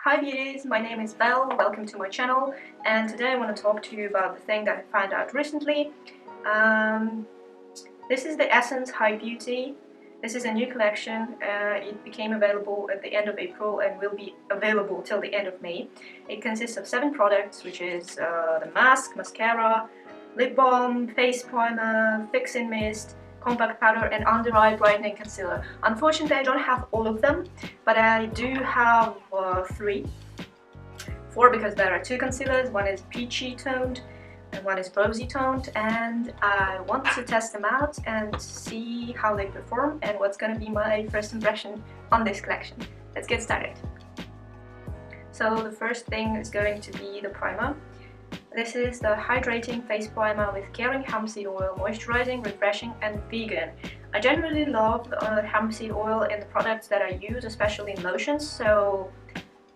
Hi beauties, my name is Belle, welcome to my channel, and today I want to talk to you about the thing that I found out recently. This is the Essence High Beauty. This is a new collection. It became available at the end of April and will be available till the end of May. It consists of 7 products, which is the mask, mascara, lip balm, face primer, fixing mist, compact powder and under eye brightening concealer. Unfortunately, I don't have all of them, but I do have 4 because there are 2 concealers. One is peachy toned and one is rosy toned, and I want to test them out and see how they perform and what's going to be my first impression on this collection. Let's get started. So the first thing is going to be the primer. This is the hydrating face primer with caring hemp seed oil, moisturizing, refreshing and vegan. I generally love hemp seed oil in the products that I use, especially in lotions. So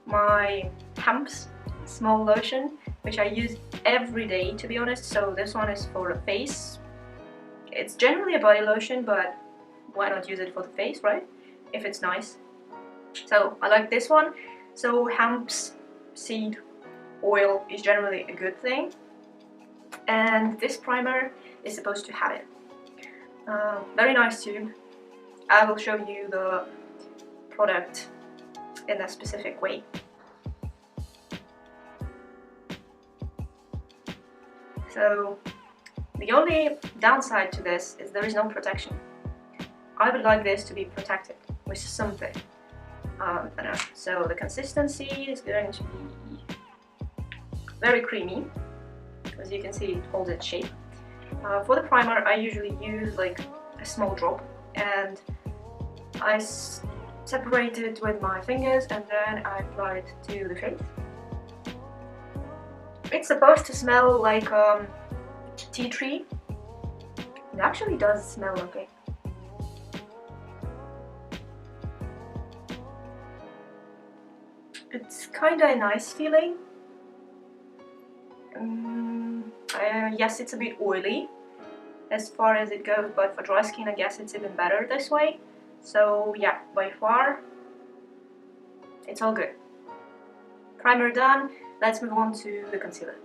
my hemp's small lotion, which I use every day to be honest, so this one is for the face. It's generally a body lotion, but why not use it for the face, right? If it's nice. So I like this one. So hemp's seed oil is generally a good thing, and this primer is supposed to have it. Very nice tube. I will show you the product in a specific way. So the only downside to this is there is no protection. I would like this to be protected with something. I don't know. So the consistency is going to be very creamy. As you can see, it holds its shape. For the primer, I usually use like a small drop, and I separate it with my fingers and then I apply it to the face. It's supposed to smell like tea tree. It actually does smell okay. It's kind of a nice feeling. Yes, it's a bit oily as far as it goes, but for dry skin I guess it's even better this way. So yeah, by far it's all good. Primer done, let's move on to the concealer.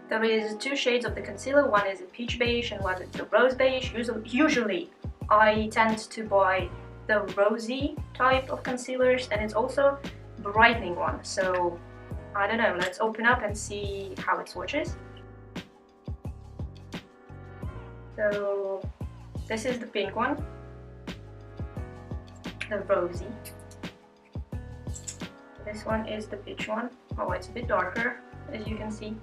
There is 2 shades of the concealer, one is a peach beige and one is the rose beige. Usually I tend to buy the rosy type of concealers, and it's also brightening one, so I don't know, let's open up and see how it swatches. So this is the pink one, the rosy. This one is the peach one. Oh, it's a bit darker, as you can see.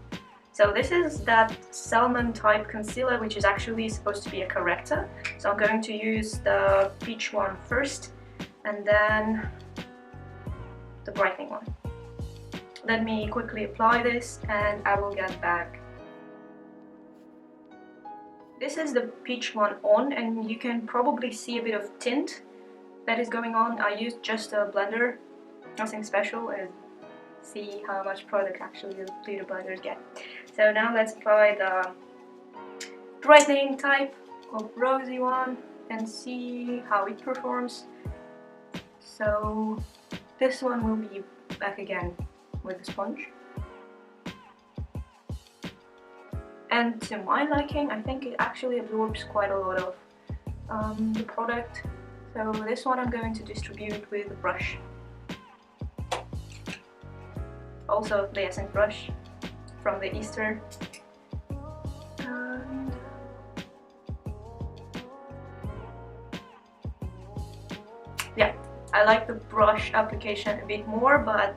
So this is that salmon type concealer, which is actually supposed to be a corrector. So I'm going to use the peach one first and then the brightening one. Let me quickly apply this and I will get back. This is the peach one on, and you can probably see a bit of tint that is going on. I used just a blender, nothing special, and see how much product actually the beauty blenders get. So now let's apply the brightening type of rosy one and see how it performs. So this one will be back again with the sponge. And to my liking, I think it actually absorbs quite a lot of the product. So this one I'm going to distribute with a brush. Also the Essence brush from the Easter. And yeah, I like the brush application a bit more, but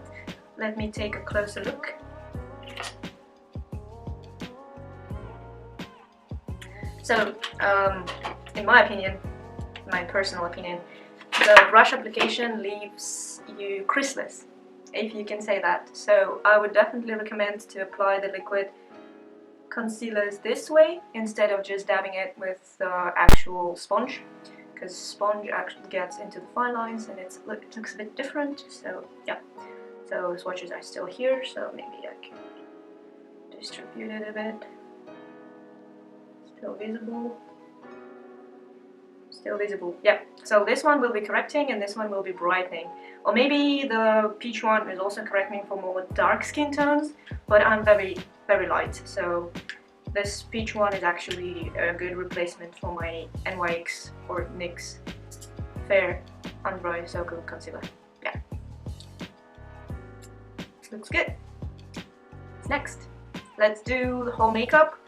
let me take a closer look. So, in my opinion, my personal opinion, the brush application leaves you creaseless, if you can say that. So I would definitely recommend to apply the liquid concealers this way instead of just dabbing it with the actual sponge, because sponge actually gets into the fine lines and it looks a bit different. So yeah, so the swatches are still here, so maybe I can distribute it a bit. Still visible, Still visible. Yeah, so this one will be correcting and this one will be brightening. Or maybe the peach one is also correcting for more dark skin tones, but I'm very, very light, so this peach one is actually a good replacement for my NYX or NYX Fair Under Eye Circle Concealer. Yeah. Looks good. Next, let's do the whole makeup.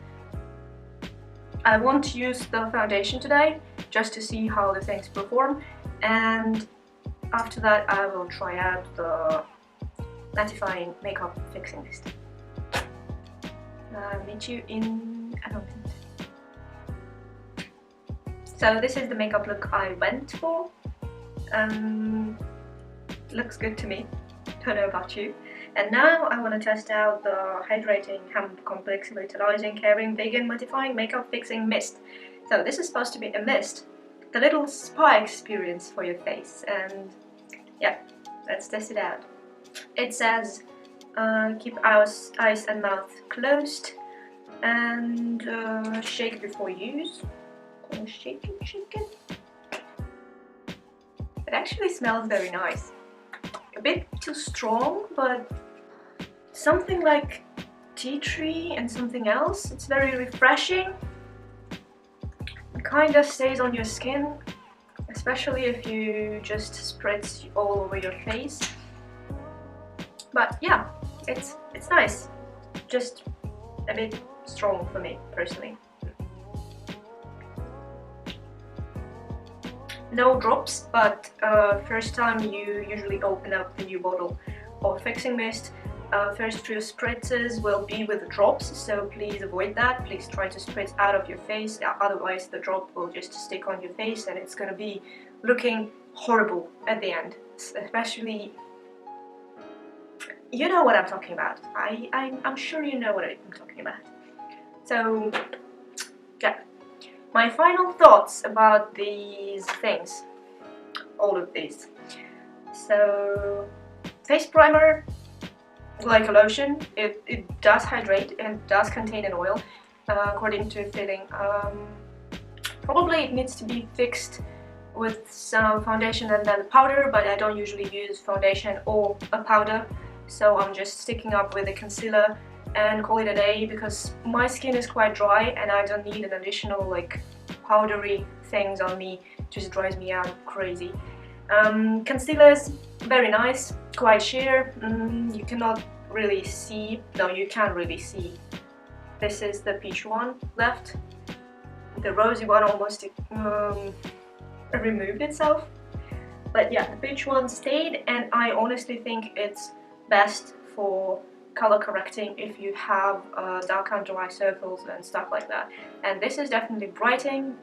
I want to use the foundation today just to see how the things perform, and after that I will try out the mattifying makeup fixing mist. Meet you in a moment. So this is the makeup look I went for. Looks good to me, don't know about you. And now I want to test out the Hydrating Hemp Complex Revitalizing Caring Vegan Mattifying Makeup Fixing Mist. So this is supposed to be a mist, the little spa experience for your face, and yeah, let's test it out. It says keep eyes and mouth closed and shake before use. Shake it. It actually smells very nice. A bit too strong, but something like tea tree and something else. It's very refreshing. It kind of stays on your skin, especially if you just spritz all over your face. But yeah, it's nice. Just a bit strong for me personally. No drops, but first time you usually open up the new bottle of fixing mist, first few spritzes will be with drops, so please avoid that. Please try to spritz out of your face, otherwise the drop will just stick on your face and it's gonna be looking horrible at the end. Especially, you know what I'm talking about. I'm sure you know what I'm talking about. So yeah. My final thoughts about these things, all of these. So, face primer, like a lotion, it does hydrate and does contain an oil, according to feeling. Probably it needs to be fixed with some foundation and then powder, but I don't usually use foundation or a powder, so I'm just sticking up with a concealer and call it a day, because my skin is quite dry and I don't need an additional like powdery things on me. It just dries me out crazy. Concealer is very nice, quite sheer. You cannot really see, no, you can really see. This is the peach one left. The rosy one almost removed itself. But yeah, the peach one stayed, and I honestly think it's best for color correcting if you have dark under eye circles and stuff like that. And this is definitely brightening,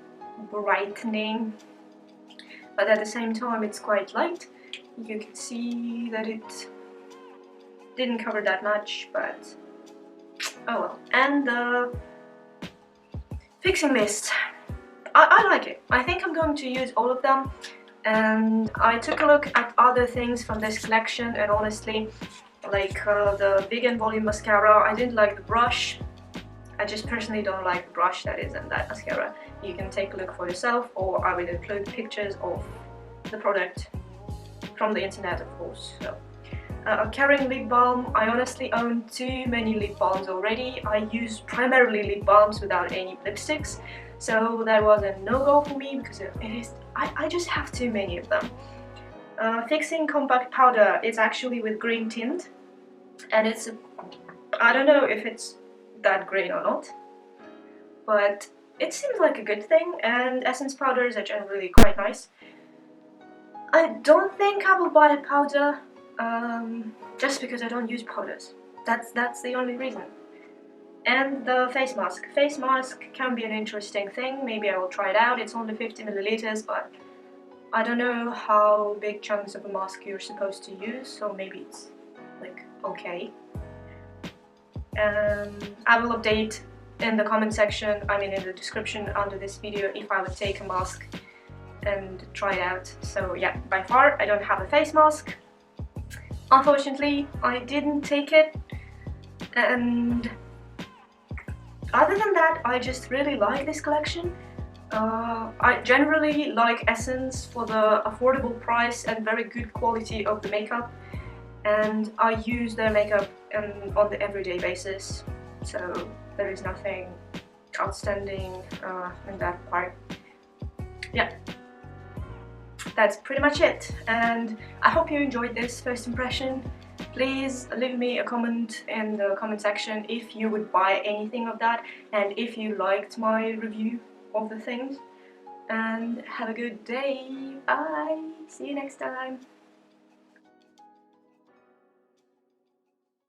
but at the same time it's quite light. You can see that it didn't cover that much, but oh well. And the fixing mist, I like it. I think I'm going to use all of them, and I took a look at other things from this collection, and honestly, like the Vegan Volume Mascara, I didn't like the brush. I just personally don't like the brush that is in that mascara. You can take a look for yourself, or I will include pictures of the product from the internet, of course. So, Caring lip balm, I honestly own too many lip balms already. I use primarily lip balms without any lipsticks, so that was a no-go for me, because I just have too many of them. Fixing compact powder, it's actually with green tint, and it's, I don't know if it's that green or not, but it seems like a good thing, and essence powders are generally quite nice. I don't think I will buy a powder, just because I don't use powders. That's the only reason. And the face mask. Face mask can be an interesting thing, maybe I will try it out. It's only 50 milliliters, but I don't know how big chunks of a mask you're supposed to use, so maybe it's like okay. I will update in the comment section, I mean in the description under this video, if I would take a mask and try it out. So yeah, by far I don't have a face mask. Unfortunately, I didn't take it, and other than that, I just really like this collection. I generally like Essence for the affordable price and very good quality of the makeup, and I use their makeup on the everyday basis, so there is nothing outstanding in that part. Yeah, that's pretty much it, and I hope you enjoyed this first impression. Please leave me a comment in the comment section if you would buy anything of that and if you liked my review of the things. And have a good day. Bye. See you next time.